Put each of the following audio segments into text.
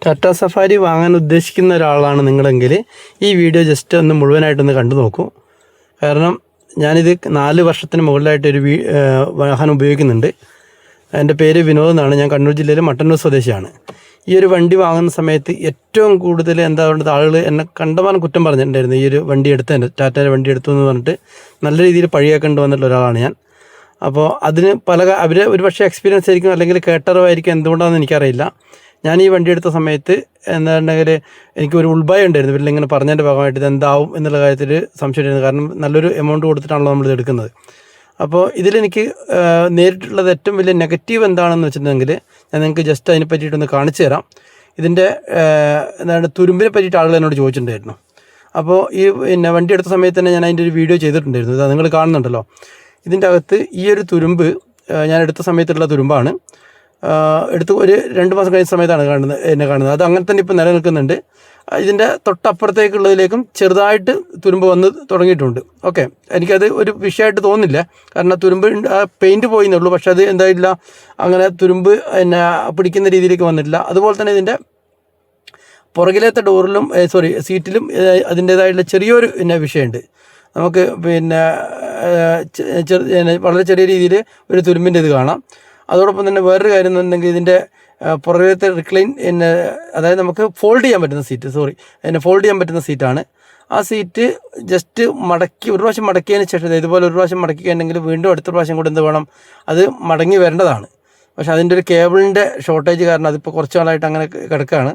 Tata safari വാങ്ങാൻ ഉദ്ദേശിക്കുന്ന ഒരാളാണ് നിങ്ങളെങ്കിൽ ഈ വീഡിയോ ജസ്റ്റ് ഒന്ന് മുഴുവനായിട്ടൊന്ന് കണ്ടു നോക്കൂ. കാരണം ഞാനിത് 4 വർഷത്തിന് മുകളിലായിട്ടൊരു വാഹനം ഉപയോഗിക്കുന്നുണ്ട്. എൻ്റെ പേര് വിനോദ് എന്നാണ്. ഞാൻ കണ്ണൂർ ജില്ലയിലെ മട്ടന്നൂർ സ്വദേശിയാണ്. ഈ ഒരു വണ്ടി വാങ്ങുന്ന സമയത്ത് ഏറ്റവും കൂടുതൽ എന്താ പറയുന്നത്, ആളുകൾ എന്നെ കണ്ടമാനം കുറ്റം പറഞ്ഞിട്ടുണ്ടായിരുന്നു. ഈ ഒരു വണ്ടി എടുത്തതിൻ്റെ ടാറ്റയുടെ വണ്ടി എടുത്തു എന്ന് പറഞ്ഞിട്ട് നല്ല രീതിയിൽ പഴിയാക്കേണ്ടി വന്നിട്ടുള്ള ഒരാളാണ് ഞാൻ. അപ്പോൾ അതിന് അവർ ഒരു പക്ഷേ എക്സ്പീരിയൻസ് ആയിരിക്കും, അല്ലെങ്കിൽ കേട്ടറിവായിരിക്കും, എന്തുകൊണ്ടാണെന്ന് എനിക്കറിയില്ല. ഞാൻ ഈ വണ്ടി എടുത്ത സമയത്ത് എന്താണെങ്കിൽ എനിക്കൊരു ഉൾഭയം ഉണ്ടായിരുന്നു. ഇവരിൽ ഇങ്ങനെ പറഞ്ഞതിൻ്റെ ഭാഗമായിട്ട് ഇത് എന്താവും എന്നുള്ള കാര്യത്തിൽ സംശയമായിരുന്നു. കാരണം നല്ലൊരു എമൗണ്ട് കൊടുത്തിട്ടാണല്ലോ നമ്മളിത് എടുക്കുന്നത്. അപ്പോൾ ഇതിലെനിക്ക് നേരിട്ടുള്ളത് ഏറ്റവും വലിയ നെഗറ്റീവ് എന്താണെന്ന് വെച്ചിട്ടുണ്ടെങ്കിൽ ഞാൻ നിങ്ങൾക്ക് ജസ്റ്റ് അതിനെ പറ്റിയിട്ടൊന്ന് കാണിച്ചു തരാം. ഇതിൻ്റെ തുരുമ്പിനെ പറ്റിയിട്ട് ആളുകൾ എന്നോട് ചോദിച്ചിട്ടുണ്ടായിരുന്നു. അപ്പോൾ ഈ വണ്ടി എടുത്ത സമയത്ത് തന്നെ ഞാൻ അതിൻ്റെ ഒരു വീഡിയോ ചെയ്തിട്ടുണ്ടായിരുന്നു. ഇത് നിങ്ങൾ കാണുന്നുണ്ടല്ലോ. ഇതിൻ്റെ അകത്ത് ഈ ഒരു തുരുമ്പ് ഞാൻ എടുത്ത സമയത്തുള്ള തുരുമ്പാണ്. എടുത്ത് ഒരു 2 മാസം കഴിഞ്ഞ സമയത്താണ് കാണുന്നത്. അത് അങ്ങനെ തന്നെ ഇപ്പോൾ നിലനിൽക്കുന്നുണ്ട്. ഇതിൻ്റെ തൊട്ടപ്പുറത്തേക്കുള്ളതിലേക്കും ചെറുതായിട്ട് തുരുമ്പ് വന്ന് തുടങ്ങിയിട്ടുണ്ട്. ഓക്കെ, എനിക്കത് ഒരു വിഷയമായിട്ട് തോന്നുന്നില്ല. കാരണം തുരുമ്പ് പെയിൻറ്റ് പോയിന്നേ ഉള്ളൂ. പക്ഷെ അത് എന്തായില്ല, അങ്ങനെ തുരുമ്പ് പിടിക്കുന്ന രീതിയിലേക്ക് വന്നിട്ടില്ല. അതുപോലെ തന്നെ ഇതിൻ്റെ പുറകിലത്തെ ഡോറിലും സീറ്റിലും അതിൻ്റേതായിട്ടുള്ള ചെറിയൊരു വിഷയമുണ്ട്. നമുക്ക് വളരെ ചെറിയ രീതിയിൽ ഒരു തുരുമ്പിൻ്റെ ഇത് കാണാം. അതോടൊപ്പം തന്നെ വേറൊരു കാര്യം എന്നുണ്ടെങ്കിൽ ഇതിൻ്റെ പുറകിലത്തെ റിക്ലൈൻ അതായത് നമുക്ക് ഫോൾഡ് ചെയ്യാൻ പറ്റുന്ന സീറ്റാണ്. ആ സീറ്റ് ജസ്റ്റ് മടക്കി ഒരു പ്രാവശ്യം മടക്കിയതിന് ശേഷം ഇതുപോലെ ഒരു പ്രാവശ്യം മടക്കി കഴിഞ്ഞെങ്കിൽ വീണ്ടും അടുത്ത പ്രാവശ്യം കൂടെ എന്ത് വേണം, അത് മടങ്ങി വരേണ്ടതാണ്. പക്ഷെ അതിൻ്റെ ഒരു കേബിളിൻ്റെ ഷോർട്ടേജ് കാരണം അതിപ്പോൾ കുറച്ച് നാളായിട്ട് അങ്ങനെ കിടക്കുകയാണ്.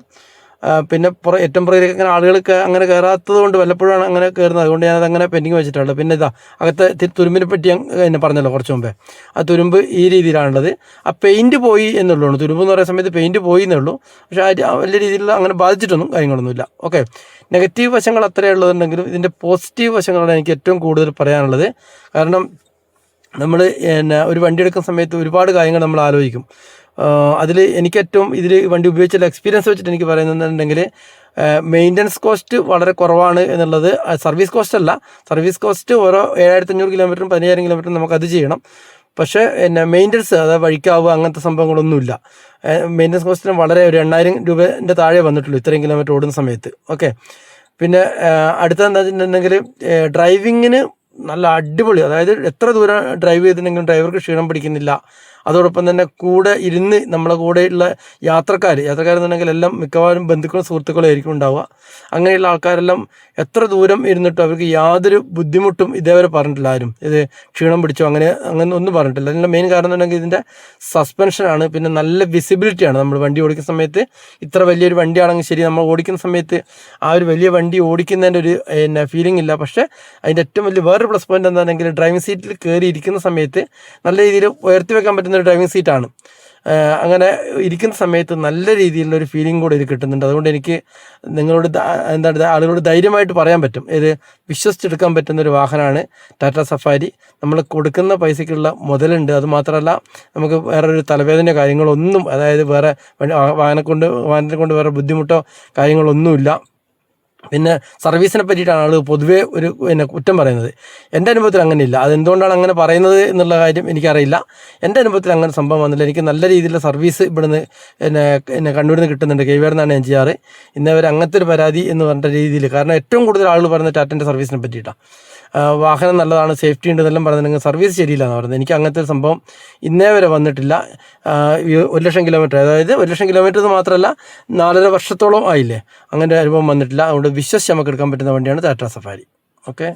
പിന്നെ ഏറ്റവും പുറകിലേക്ക് അങ്ങനെ ആളുകൾ അങ്ങനെ കയറാത്തത് കൊണ്ട് വല്ലപ്പോഴാണ് അങ്ങനെ കയറുന്നത്. അതുകൊണ്ട് ഞാനത് അങ്ങനെ പെൻഡിങ് വെച്ചിട്ടുള്ളത്. പിന്നെ അകത്തെ തുരുമ്പിനെ പറ്റി ഞാൻ പറഞ്ഞല്ലോ കുറച്ച് മുമ്പേ. ആ തുരുമ്പ് ഈ രീതിയിലാണുള്ളത്. ആ പെയിൻറ്റ് പോയി എന്നുള്ളൂ. തുരുമ്പ് എന്ന് പറയുന്ന സമയത്ത് പെയിൻറ്റ് പോയി എന്നുള്ളൂ. പക്ഷേ വലിയ രീതിയിൽ അങ്ങനെ ബാധിച്ചിട്ടൊന്നും കാര്യങ്ങളൊന്നുമില്ല. ഓക്കെ, നെഗറ്റീവ് വശങ്ങൾ അത്രയേ ഉള്ളതുണ്ടെങ്കിലും ഇതിൻ്റെ പോസിറ്റീവ് വശങ്ങളാണ് എനിക്ക് ഏറ്റവും കൂടുതൽ പറയാനുള്ളത്. കാരണം നമ്മൾ ഒരു വണ്ടി എടുക്കുന്ന സമയത്ത് ഒരുപാട് കാര്യങ്ങൾ നമ്മൾ ആലോചിക്കും. അതിൽ എനിക്കേറ്റവും ഇതിൽ വണ്ടി ഉപയോഗിച്ചുള്ള എക്സ്പീരിയൻസ് വെച്ചിട്ട് എനിക്ക് പറയുന്നുണ്ടെങ്കിൽ മെയിൻ്റനൻസ് കോസ്റ്റ് വളരെ കുറവാണ് എന്നുള്ളത്. സർവീസ് കോസ്റ്റ് ഓരോ 7500 കിലോമീറ്ററും 10000 കിലോമീറ്ററും നമുക്കത് ചെയ്യണം. പക്ഷേ മെയിൻ്റനൻസ്, അതായത് വഴിക്കാവുക അങ്ങനത്തെ സംഭവങ്ങളൊന്നുമില്ല. മെയിൻ്റനൻസ് കോസ്റ്റിന് വളരെ ഒരു 8000 രൂപേൻ്റെ താഴെ വന്നിട്ടുള്ളൂ ഇത്രയും കിലോമീറ്റർ ഓടുന്ന സമയത്ത്. ഓക്കെ, പിന്നെ അടുത്തതെന്താ വെച്ചിട്ടുണ്ടെങ്കിൽ ഡ്രൈവിങ്ങിന് നല്ല അടിപൊളി, അതായത് എത്ര ദൂരം ഡ്രൈവ് ചെയ്തിട്ടുണ്ടെങ്കിലും ഡ്രൈവർക്ക് ക്ഷീണം പിടിക്കുന്നില്ല. അതോടൊപ്പം തന്നെ കൂടെ ഇരുന്ന് നമ്മളെ കൂടെയുള്ള യാത്രക്കാരെന്നുണ്ടെങ്കിൽ എല്ലാം മിക്കവാറും ബന്ധുക്കളും സുഹൃത്തുക്കളും ആയിരിക്കും ഉണ്ടാവുക. അങ്ങനെയുള്ള ആൾക്കാരെല്ലാം എത്ര ദൂരം ഇരുന്നിട്ടും അവർക്ക് യാതൊരു ബുദ്ധിമുട്ടും ഇതേവരെ പറഞ്ഞിട്ടില്ല ആരും. ഇത് ക്ഷീണം പിടിച്ചോ അങ്ങനെ ഒന്നും പറഞ്ഞിട്ടില്ല. അതിൻ്റെ മെയിൻ കാരണം എന്നുണ്ടെങ്കിൽ ഇതിൻ്റെ സസ്പെൻഷനാണ്. പിന്നെ നല്ല വിസിബിലിറ്റിയാണ്. നമ്മൾ വണ്ടി ഓടിക്കുന്ന സമയത്ത് ഇത്ര വലിയൊരു വണ്ടിയാണെങ്കിൽ ശരി, നമ്മൾ ഓടിക്കുന്ന സമയത്ത് ആ ഒരു വലിയ വണ്ടി ഓടിക്കുന്നതിൻ്റെ ഒരു ഫീലിംഗ് ഇല്ല. പക്ഷേ അതിൻ്റെ ഏറ്റവും വലിയ വേറൊരു പ്ലസ് പോയിൻ്റ് എന്താണെങ്കിൽ ഡ്രൈവിംഗ് സീറ്റിൽ കയറി ഇരിക്കുന്ന സമയത്ത് നല്ല രീതിയിൽ ഉയർത്തി വെക്കാൻ പറ്റുന്ന ഒരു ഡ്രൈവിംഗ് സീറ്റാണ്. അങ്ങനെ ഇരിക്കുന്ന സമയത്ത് നല്ല രീതിയിലുള്ളൊരു ഫീലിംഗ് കൂടെ ഇത് കിട്ടുന്നുണ്ട്. അതുകൊണ്ട് എനിക്ക് നിങ്ങളോട് ആളുകളോട് ധൈര്യമായിട്ട് പറയാൻ പറ്റും, ഇത് വിശ്വസിച്ചെടുക്കാൻ പറ്റുന്നൊരു വാഹനമാണ് ടാറ്റ സഫാരി. നമ്മൾ കൊടുക്കുന്ന പൈസയ്ക്കുള്ള മുതലുണ്ട്. അതുമാത്രമല്ല നമുക്ക് വേറൊരു തലവേദനയോ കാര്യങ്ങളൊന്നും, അതായത് വേറെ വാഹനത്തെ കൊണ്ട് വേറെ ബുദ്ധിമുട്ടോ കാര്യങ്ങളൊന്നുമില്ല. പിന്നെ സർവീസിനെ പറ്റിയിട്ടാണ് ആളുകൾ പൊതുവേ ഒരു കുറ്റം പറയുന്നത്. എൻ്റെ അനുഭവത്തിൽ അങ്ങനെയില്ല. അതെന്തുകൊണ്ടാണ് അങ്ങനെ പറയുന്നത് എന്നുള്ള കാര്യം എനിക്കറിയില്ല. എൻ്റെ അനുഭവത്തിൽ അങ്ങനെ സംഭവം വന്നില്ല. എനിക്ക് നല്ല രീതിയിലുള്ള സർവീസ് ഇവിടുന്ന് കണ്ണൂരിൽ നിന്ന് കിട്ടുന്നുണ്ട്. കൈവേടുന്നാണ് ഞാൻ ചെയ്യാറ്. ഇന്നേവരെ അങ്ങനത്തെ ഒരു പരാതി എന്ന് പറഞ്ഞ രീതിയിൽ, കാരണം ഏറ്റവും കൂടുതൽ ആളുകൾ പറയുന്നത് ടാറ്റൻ്റെ സർവീസിനെ പറ്റിയിട്ടാണ്. വാഹനം നല്ലതാണ്, സേഫ്റ്റി ഉണ്ട് എന്നെല്ലാം പറഞ്ഞിട്ടുണ്ടെങ്കിൽ സർവീസ് ശരിയില്ല എന്ന് പറയുന്നത്. എനിക്ക് അങ്ങനത്തെ ഒരു സംഭവം ഇന്നേ വരെ വന്നിട്ടില്ല. 1,00,000 കിലോമീറ്റർ, അതായത് 1,00,000 കിലോമീറ്റർ എന്ന് മാത്രമല്ല 4.5 വർഷത്തോളം ആയില്ലേ, അങ്ങനെ അനുഭവം വന്നിട്ടില്ല. അതുകൊണ്ട് വിശ്വസിച്ച് നമുക്ക് എടുക്കാൻ പറ്റുന്ന വണ്ടിയാണ് ടാറ്റ സഫാരി. ഓക്കെ.